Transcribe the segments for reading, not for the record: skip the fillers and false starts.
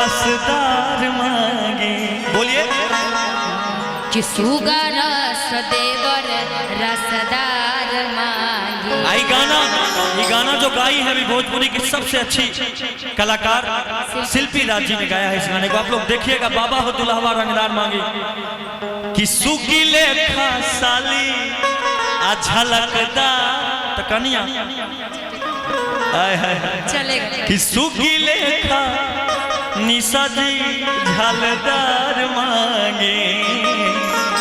रसदार मांगे। बोलिए कि सुगा रस देवर रसदार मांगे। आई गाना, ये गाना जो गाई है अभी भोजपुरी की सबसे अच्छी कलाकार शिल्पी राज जी ने गाया है इस गाने को। आप लोग देखिएगा, बाबा हो दुल्हवा रंगदार मांगे। कि सुगी लेखा साली आ झलकदा तो कनिया चलेगा। कि सुगी लेखा निशा जी झलदार मांगे।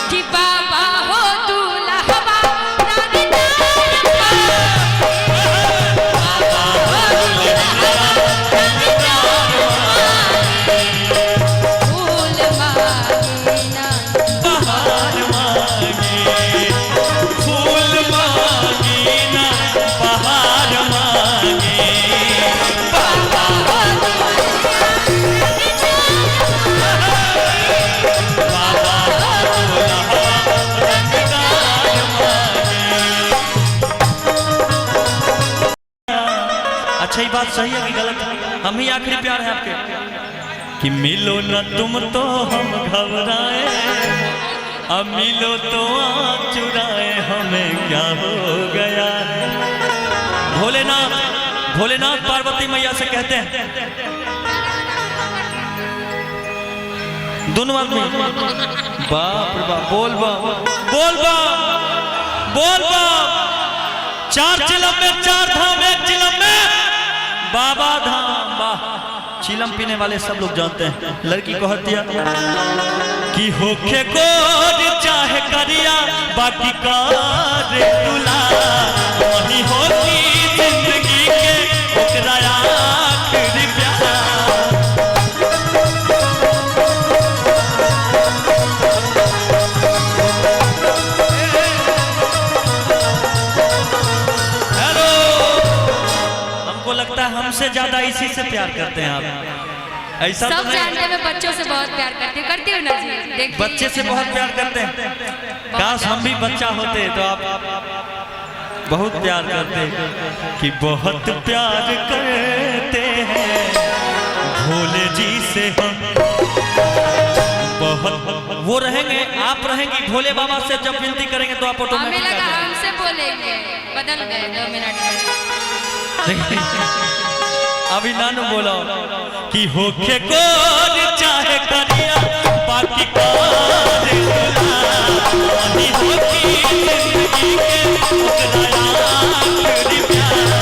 कि बाबा हो दुल्हवा अच्छा, बात सही है कि गलत है? हम ही आखिरी प्यार है आपके। कि मिलो न तुम तो हम घबराए, अब मिलो तो आँख चुराए, हमें क्या हो गया। भोलेनाथ, भोलेनाथ पार्वती मैया से कहते हैं, दोनों आदमी बाप रे बाप, बोल बाप, बोल बाप, बोल बाप। 4 चिलम में 4 धाम, 1 चिलम में बाबा धाम। वाह, चिलम पीने वाले सब लोग जानते हैं। लड़की को हत्या कि होके गोर चाहे करिया, बाकी का रे दुला वही होती जिंदगी के ओकरा आखिरी प्यार। लगता है हमसे ज्यादा इसी से प्यार करते हैं आप। ऐसा सब जानते हैं, बच्चों से बहुत प्यार करती हूँ ना जी। बच्चे से बहुत प्यार करते हैं। काश हम भी बच्चा होते तो आप बहुत प्यार करते। कि बहुत प्यार करते हैं भोले जी से हम, बहुत। वो रहेंगे, आप रहेंगी भोले बाबा से जब विनती करेंगे तो आप ऑटोमेटिक हमें लगा हमसे बोलेंगे, बदल गए 2 मिनट। अभी नानू बोला कि होके गोर चाहे करिया, बाकी का रे दुला वही होती जिंदगी के ओकरा आखिरी प्यार।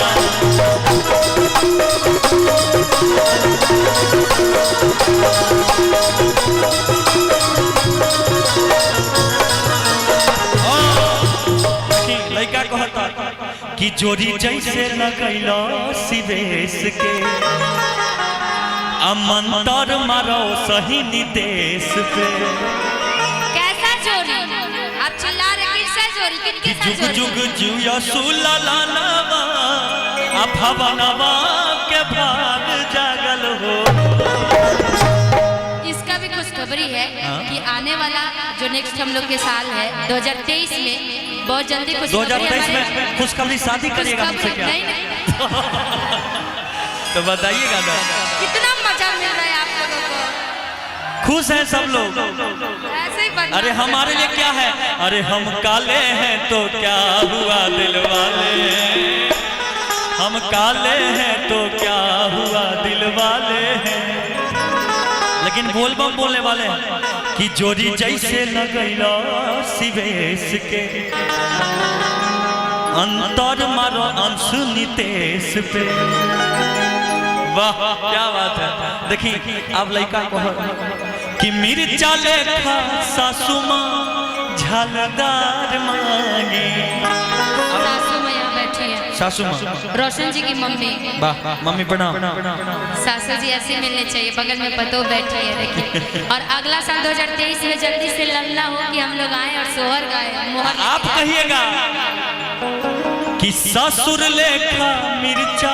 लड़का कहता कि जोरी जैसे लगैलो शिवेश के, अमंतर मारो सही निदेश पे। कैसा चोरी? आप चिल्ला रहे, किससे चोरी? किनके साथ चोरी? जुग जुग जुया सुललानवा अब भवनवा के भाग जागल हो। इसका भी खुशखबरी है कि आने वाला जो नेक्स्ट हम लोग के साल है 2023 में, बहुत जल्दी खुशखबरी। 2023 में खुशखबरी शादी करिएगा हमसे क्या? नहीं। तो बताइएगा ना, कितना मजा मिल रहा है आप लोगों को। खुश हैं सब लोग। ऐसे ही अरे हमारे लिए क्या है, अरे हम काले हैं तो क्या हुआ दिल वाले, हम काले हैं तो क्या हुआ दिल वाले हैं। लेकिन बोलबम बोलने वाले हैं कि जोड़ी जैसे लगैला शिवेश के, अंतर मारो अंशु नितेश पे। वाह क्या बात है। देखिए अब लड़का को कि मिर्चा लेखा सासू माँ झलदार मांगे। सासू माँ यहाँ बैठी है, सासू माँ रोशन जी की मम्मी। वाह मम्मी प्रणाम। सासू जी ऐसे मिलने चाहिए, बगल में पतो बैठी है देखिए। और अगला साल 2023 में जल्दी से लल्ला हो कि हम लोग आए और सोहर गाए, मोहर। आप कहिएगा कि ससुर लेखा मिर्चा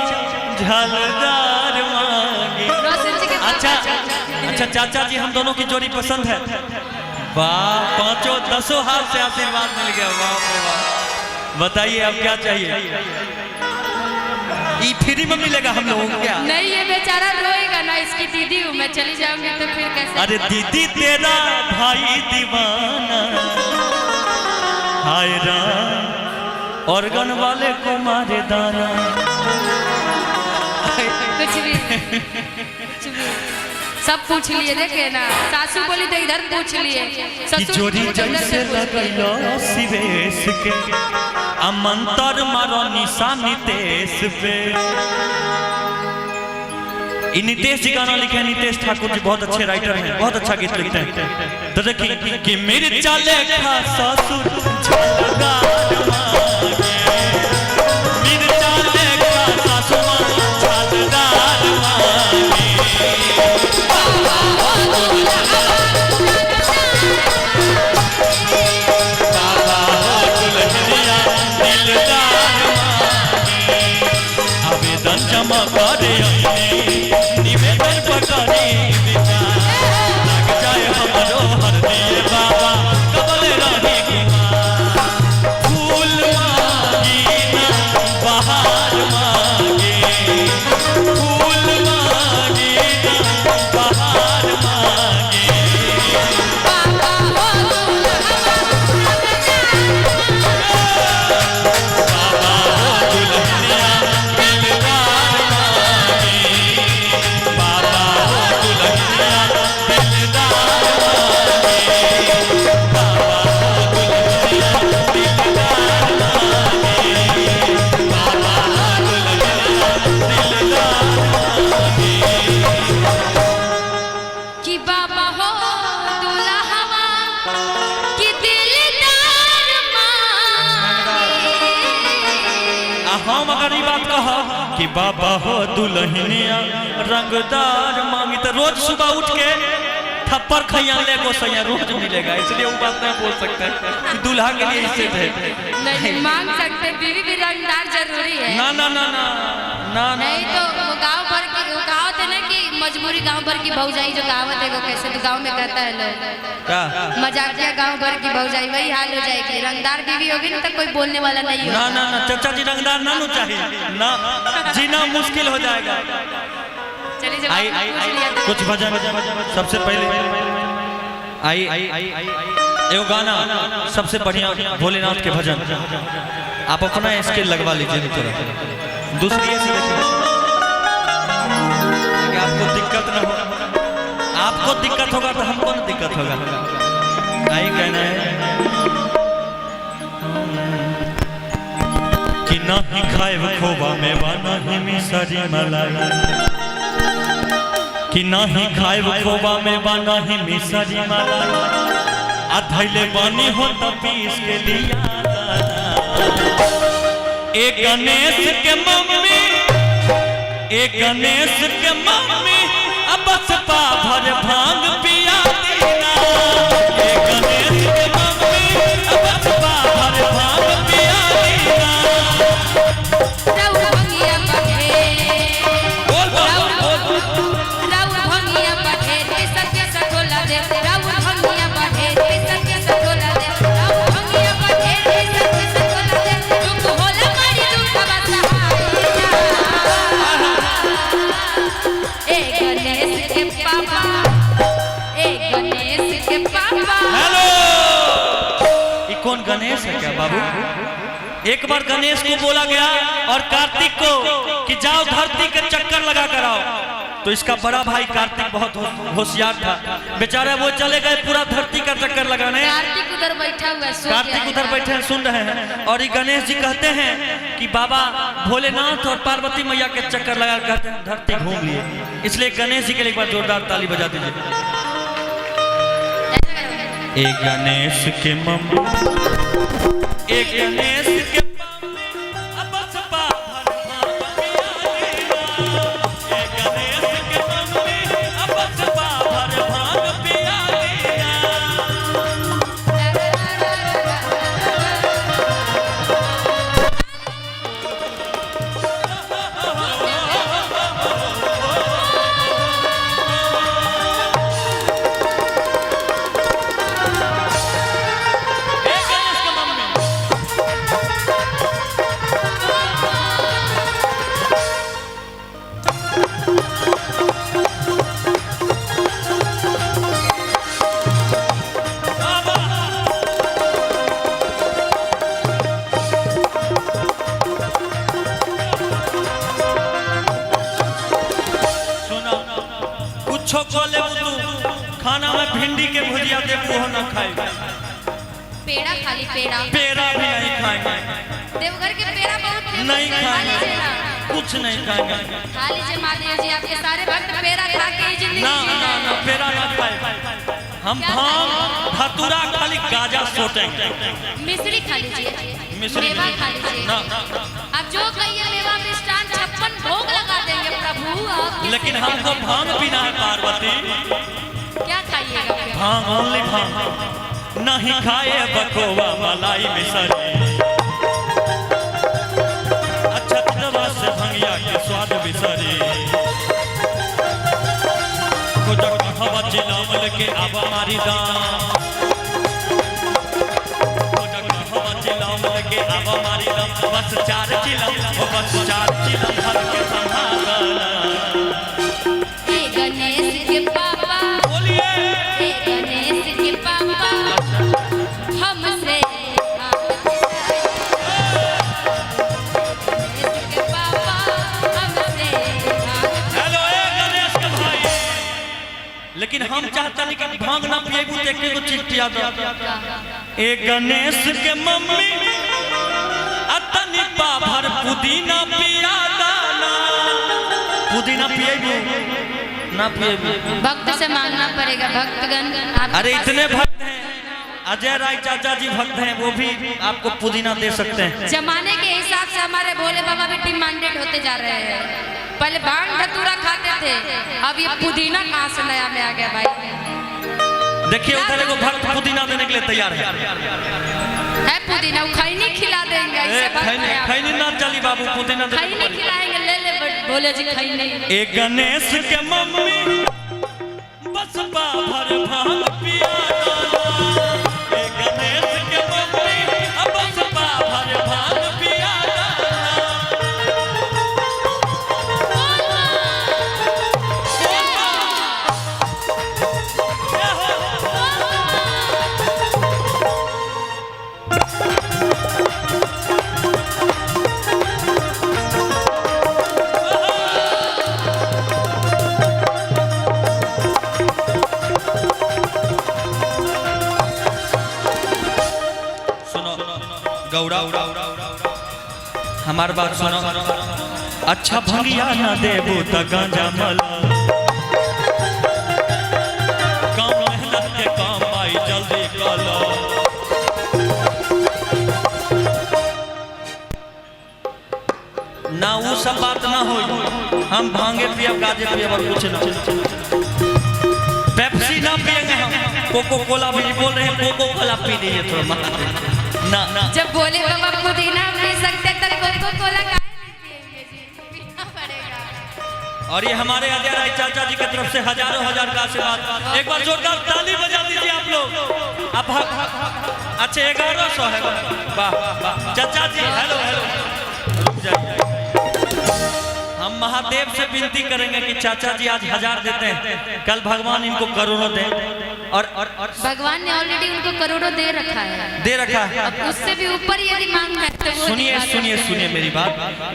झलदार मांगे। अच्छा अच्छा चाचा जी हम दोनों की जोड़ी पसंद है। वाह 5-10 हाथ से आशीर्वाद मिल गया। वाह बताइए अब क्या चाहिए? फ्री में मिलेगा हम लोगों को क्या? नहीं ये बेचारा रोएगा ना, इसको इसकी दीदी हूँ, मैं चली जाऊंगी तो फिर कैसे? अरे दीदी तेरा भाई दीवाना, हाय राम ऑर्गन वाले को मारे दाना। कुछ भी सब पूछ लिए, देखे ना, सासू बोली तो इधर पूछ लिए, ससुर चोरी पूछो तो जैसे उधर पूछ लिए। लगलो सिवेश के अमंतर मारो निशानी तेज पे। ये नितेश जी गाना लिखे हैं, नितेश ठाकुर जी बहुत अच्छे राइटर हैं, बहुत अच्छा गीत लिखते हैं। तो देखिए कि मेरे चाले खा ससुर झलदार मांगे, मेरे चाले खा ससुर झलदार मांगे। बाबा हो दुल्हनिया दिलदार मांगे, आवेदन जमा करे निवेदन पकड़े बिना लग जाए हमरो हरदी बाबा कबल रानी कुमार। फूल मांगी ना बहार मांगे, फूल मांगी ना बहार मांगे। बाबा हो बाबा हो दुल्हनिया दिलदार मांगे, बाबा हो दुल्हनिया दिलदार मांगे, बाबा हो दुल्हनिया दिलदार मांगे, बाबा हो दुल्हनिया दिलदार मांगे। कि बाबा हो दुल्हवा कि दिलदार मांगे। हम अगर ये बात कहा कि बाबा हो दुल्हनिया रंगदार मांगी तो रोज सुबह उठ के थप्पड़ खैया ले गोसैया रोज मिलेगा, इसलिए वो बात नहीं बोल सकते कि दूल्हा के लिए इससे है। नहीं मांग सकते, बीवी भी रंगदार जरूरी है। ना ना ना ना ना ना नहीं तो वो गांव भर की वो कहावत है ना कि मजबूरी गांव भर की भौजाई, जो कहावत है वो कैसे तो गांव में कहता है लोग, क्या मजाकिया गांव भर की भौजाई, वही हाल हो जाएगी। रंगदार बीवी होगी ना तो कोई बोलने वाला नहीं ना होगा। ना ना चाचा जी रंगदार ना चाहिए ना, जीना मुश्किल हो जाएगा। चलिए जब आई आपने आई पूछ लिया तो कुछ भजन सबसे पहले आई एगो गाना सबसे बढ़िया भोलेनाथ के भजन, आप अपना स्केल लगवा लीजिए थोड़ा, दूसरी ऐसी देखिए कि आपको दिक्कत ना हो, आपको दिक्कत होगा तो हमको ना दिक्कत होगा। आई कहना है कि ना ही खाए खोबा मेवा ना ही मिसरी मलाई, कि ना ही खाए खोबा मेवा ना ही मिसरी मलाई, अधैले बानी हो त पीस के लिया। एक गणेश के मम्मी, एक गणेश के मम्मी अब बस पा भर भांग पिया दीना। एक गणेश के मम्मी अब बस पा भर भांग पिया दीना। राउर भंगिया बठे, बोल बोल राउर भंगिया बठे, सबके सठोला दे, राउर भंगिया बठे, सबके सठोला दे, राउर भंगिया बठे, सबके सठोला दे, दुख होला मारी दुख बसहाइया। ए गणेश के पापा, ए गणेश के पापा। हेलो, ये कौन गणेश है क्या बाबू? एक बार गणेश को बोला गया और कार्तिक को कि जाओ धरती के चक्कर लगा कर आओ, तो इसका बड़ा भाई कार्तिक बहुत होशियार था, बेचारा वो चले गए पूरा धरती का चक्कर लगाने। कार्तिक उधर बैठा हुआ है, सो कार्तिक गया उधर है। बैठे हैं सुन रहे हैं, और ये गणेश जी कहते हैं कि बाबा भोलेनाथ और पार्वती मैया के चक्कर लगा कहते हैं धरती घूम लिए, इसलिए गणेश जी के लिए एक बार जोरदार ताली बजा दीजिए। एक गणेश के मम्मी, एक गणेश के मम्मी अब बस पा भर भांग पिया दीना। एक गणेश के मम्मी अब बस पा भर भांग पिया दीना। एक गणेश के मम्मी कुछो को ले तू खाना में भिंडी के भुजिया दे वो ना खाए। पेड़ा खाली पेड़ा भी नहीं खाएंगे। देवघर के पेड़ा बहुत नहीं खाएंगे, कुछ नहीं खाएंगे। खा लीजिए महादेव जी, आपके सारे भक्त पेड़ा खा के जिंदगी ना ना ना पेड़ा ना खाए। हम भांग धतूरा खाली गाजा सोटेंगे। मिश्री खा लीजिए, मिश्री मेवा खा लीजिए। आप जो कहिए मेवा मिष्ठान 56 भोग लगा देंगे प्रभु आप। लेकिन हमको भांग पीना है पार्वती। क्या खाइएगा? भांग, ओनली भांग। नहीं खाए बकोवा मलाई मिसरी। अच्छा दवा से भंगिया के स्वाद बिसरी। खोजक हवा चिलामल के आबा मारी दाम। खोजक हवा चिलामल के आबा मारी दाम। बस 4 चिलम, बस 4 चिलम भर के संभालना। हे गणेश के पापा, बोलिए हे गणेश के पापा हमसे लेकिन हम चाहता नहीं कि भांग ना पिएगू तो एक को चीज पिया दो। ए गणेश के मम्मी अतनी पाभर पुदीना पिया दाना। पुदीना पिएगू ना पिएगू? भक्त से मांगना पड़ेगा। भक्तगण अरे इतने भक्त हैं, अजय राय चाचा जी भक्त हैं, वो भी आपको पुदीना दे सकते हैं। जमाने के हिसाब से हमारे भोले बाबा भी डिमांडेड होते जा रहे हैं। पहले भांग धतूरा खाते थे, अब ये पुदीना कहाँ से नया में आ गया भाई। देखिए उधर एगो भक्त पुदीना देने के लिए तैयार है पुदीना, वो खैनी खिला देंगे। ऐसे भक्त हैं आप। खैनी ना चली बाबू, पुदीना खैनी खिलाएंगे। ले ले भोले जी खैनी। ए गणेश के मम्मी बस बाभर भांग पिया दाना। ए गणेश के मम्मी बस बाभर भांग पिया गौरा हमार बात सुनो। अच्छा भंगिया ना देबो त गांजा मल। कम मेहनत के काम आई जल्दी कर लो। ना वो सब बात ना हो। हम भांगे पियब, गाजे पियब और कुछ ना। पेप्सी ना पियेंगे हम, कोको कोला भी बोल रहे हैं, कोको कोला पी लीजिए थोड़ा ना ना। जब बोले बाबा पुदीना पी सकते तब कोको कोला काहे नहीं पिएंगे जी? पीना पड़ेगा। और ये हमारे अजय राय चाचा जी की तरफ से हजारों हजार का आशीर्वाद। एक बार जोरदार ताली बजा दीजिए आप लोग। अब अच्छा 1100 है। वाह वाह चाचा जी, हेलो हेलो। रुक जाइए, हम महादेव से विनती करेंगे कि चाचा जी आज 1000 देते हैं, कल भगवान इनको करोड़ों दें। और भगवान ने ऑलरेडी उनको करोड़ों दे रखा है। अब उससे भी ऊपर यदि मांग है तो वो सुनिए सुनिए सुनिए मेरी बात।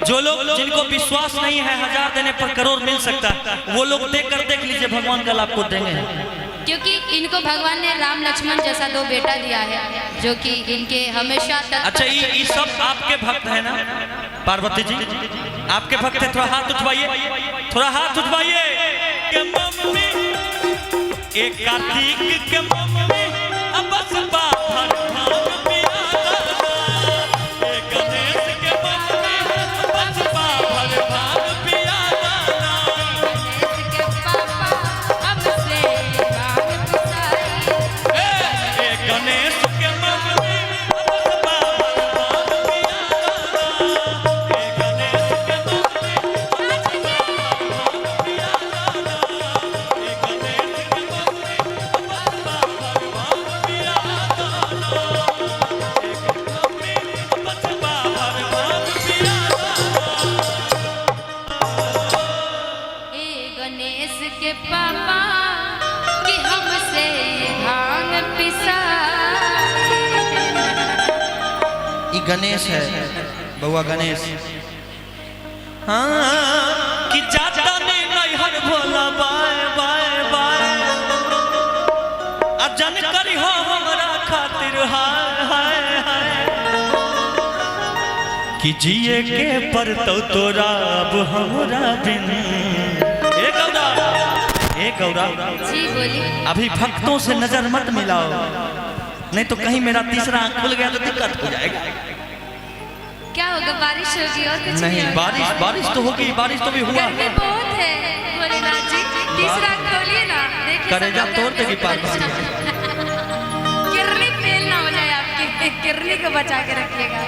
जो लोग जिनको विश्वास नहीं है 1000 देने पर करोड़ मिल सकता है, वो लोग देख लीजिए, भगवान कल आपको देंगे। क्योंकि इनको भगवान ने राम लक्ष्मण जैसा 2 बेटा दिया है, जो कि इनके हमेशा तक। अच्छा ये सब आपके भक्त है ना पार्वती जी? आपके भक्त है? थोड़ा हाथ उठवाइए, थोड़ा हाथ उठवाइए। एक कार्तिक के मम्मी अब बस बाहर भांग पिया दाना। एक गणेश के मम्मी बस बाहर भांग पिया दाना। गणेश के पापा हमसे भांग पिसाई। एक गणेश के मम्मी बस बाहर भांग पिया दाना। एक गणेश के मम्मी भांग पिया दाना। एक गणेश के गणेश के पापा कि हमसे भांग पिसाई। ये गणेश है बउआ, गणेश। हाँ कि जाता ने नैहर भोला बाय बाय जन करी हो हमरा खातिर हाय हाय हाय कि जिए के परतो तोरा अब हमरा बिन। ए गौरा जी बोलिए। अभी भक्तों से नजर मत मिलाओ, नहीं तो कहीं मेरा तीसरा आंख खुल गया तो दिक्कत हो जाएगा। क्या होगा, बारिश होगी और कुछ नहीं होगा। बारिश तो होगी, बारिश तो भी हुआ। गर्मी बहुत है भोलेनाथ जी, तीसरा खोलिए ना, देखिए करेजा तोड़ देगी पार्वती। किरनी फेल ना हो जाए आपकी, किरनी को बचा के रखिएगा।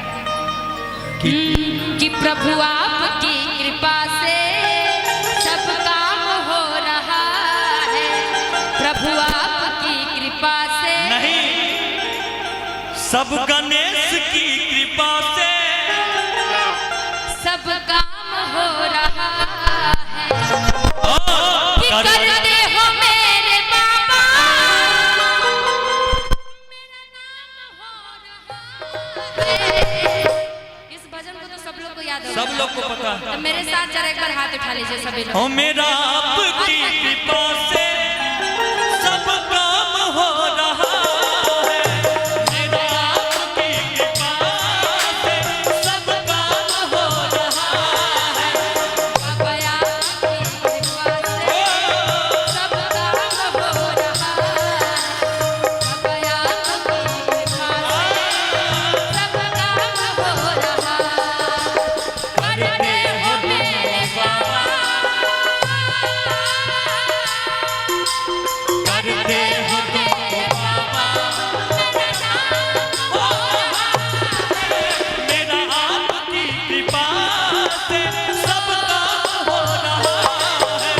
कि प्रभु आपकी कृपा से सब काम हो रहा है, प्रभु आपकी कृपा से नहीं, सब गणेश की कृपा से सब काम हो रहा है। कि करते हो मेरे बाबा, मेरा नाम हो रहा है। इस भजन को तो सब लोग को याद होगा, सब लोग को पता है। तो मेरे साथ जरा एक बार हाथ उठा लीजिए सभी लोग। ओ मेरा आपकी कृपा से सब काम हो रहा है, मेरा आपकी कृपा से सब काम हो रहा है। बाबा आपकी कृपा से सब काम हो रहा है, बाबा आपकी कृपा से सब काम हो रहा है। करते हो मेरे बाबा, करते हो मेरे बाबा, मेरा नाम हो रहा है। मेरा आपकी कृपा से सब काम हो रहा है,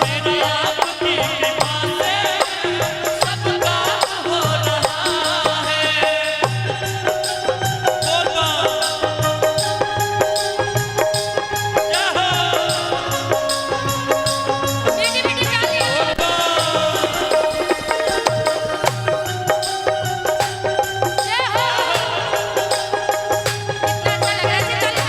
मेरा आपकी कृपा से सब काम हो रहा है। बोल बा मीठी मीठी चाली जय हो। कितना अच्छा लग रहा है चाली।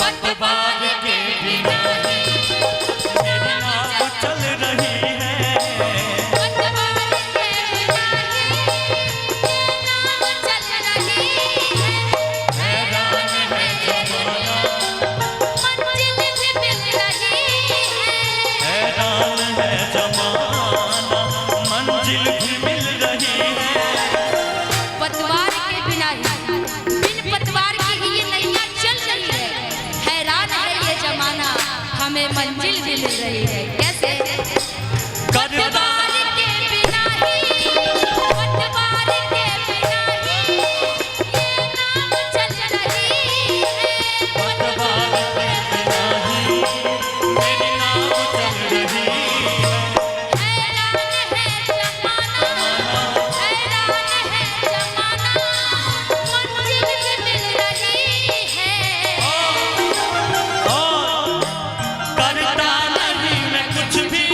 पतवार के बिना ही मेरी नाव चल रही है, पतवार के बिना ही ये नाव चल रही है। हैरान है जमाना, मंजिल भी मिल रही है। हैरान है जमाना, मंजिल भी मिल रही है। पतवार के बिना ही, बिन पतवार के ही ये नैया चल रही है। हैरान है ये जमाना, हमें मंजिल भी मिल रही है। कैसे? पतवार के बिना ही, पतवार के बिना ही ये नाव चल रही है। पतवार के बिना ही मेरी नाव चल रही है। हैरान है जमाना, हैरान है जमाना, मंजिल भी मिल रही है। और करता नहीं मैं कुछ भी,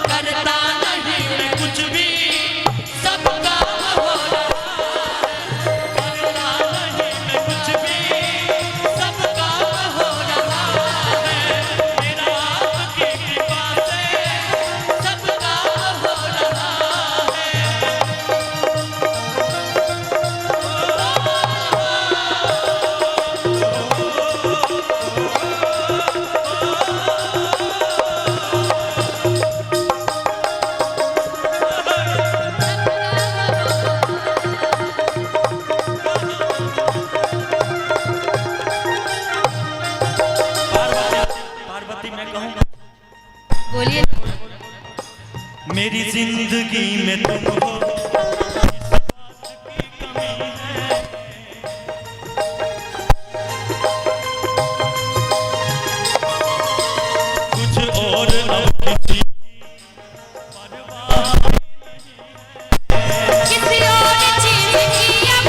करता नहीं मैं कुछ भी, सब काम हो रहा है। करता नहीं मैं कुछ भी, सब काम हो रहा है। मेरा आपकी कृपा से सब काम हो रहा है। पार्वती मैं कहूँ बोलिए। मेरी जिंदगी में तुम हो, कुछ और अब किसी किसी और चीज की अब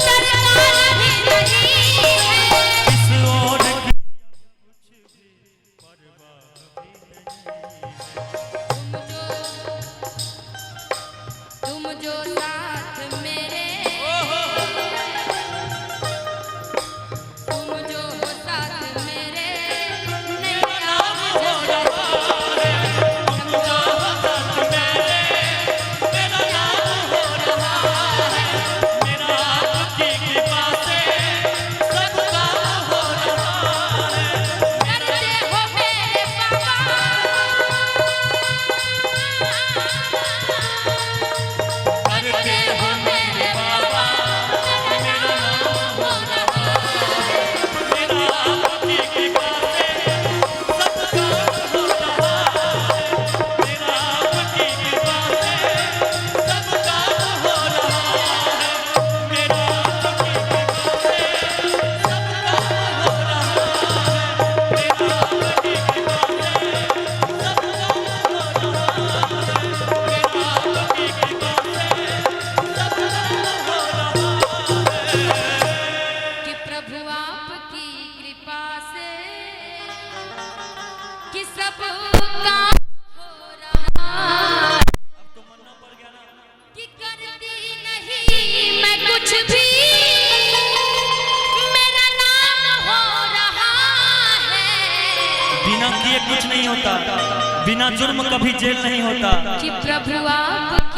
दरकार भी नहीं है। किस और की कुछ भी परवाह भी नहीं। का हो रहा कि करती नहीं मैं कुछ भी मेरा नाम हो रहा है बिना किए कुछ नहीं होता, बिना जुर्म कभी जेल नहीं होता। कि प्रभु आप